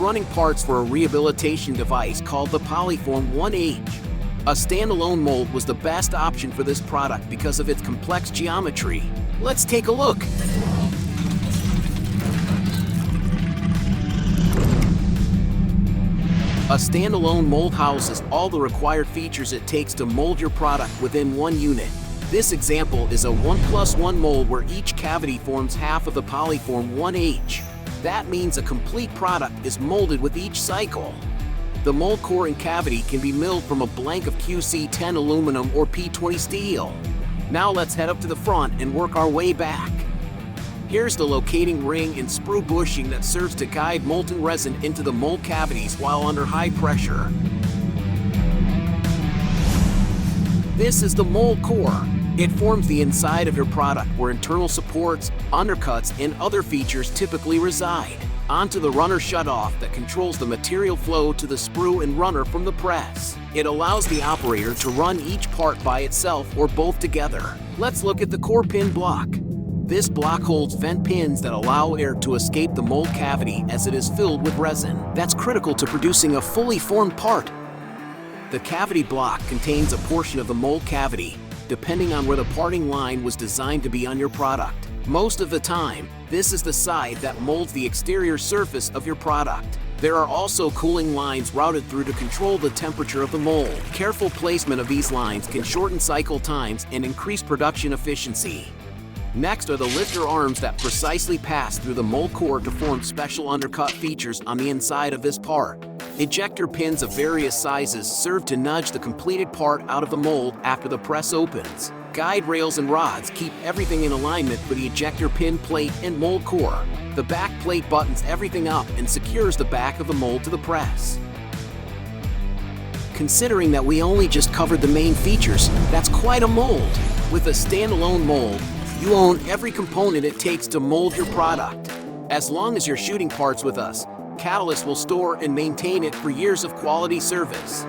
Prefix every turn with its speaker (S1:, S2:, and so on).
S1: running parts for a rehabilitation device called the Polyform 1H. A standalone mold was the best option for this product because of its complex geometry. Let's take a look. A standalone mold houses all the required features it takes to mold your product within one unit. This example is a 1+1 mold where each cavity forms half of the Polyform 1H. That means a complete product is molded with each cycle. The mold core and cavity can be milled from a blank of QC10 aluminum or P20 steel. Now let's head up to the front and work our way back. Here's the locating ring and sprue bushing that serves to guide molten resin into the mold cavities while under high pressure. This is the mold core. It forms the inside of your product where internal supports, undercuts, and other features typically reside. Onto the runner shutoff that controls the material flow to the sprue and runner from the press. It allows the operator to run each part by itself or both together. Let's look at the core pin block. This block holds vent pins that allow air to escape the mold cavity as it is filled with resin. That's critical to producing a fully formed part. The cavity block contains a portion of the mold cavity, depending on where the parting line was designed to be on your product. Most of the time, this is the side that molds the exterior surface of your product. There are also cooling lines routed through to control the temperature of the mold. Careful placement of these lines can shorten cycle times and increase production efficiency. Next are the lifter arms that precisely pass through the mold core to form special undercut features on the inside of this part. Ejector pins of various sizes serve to nudge the completed part out of the mold after the press opens. Guide rails and rods keep everything in alignment for the ejector pin plate and mold core. The back plate buttons everything up and secures the back of the mold to the press. Considering that we only just covered the main features, that's quite a mold. With a standalone mold, you own every component it takes to mold your product. As long as you're shooting parts with us, Catalyst will store and maintain it for years of quality service.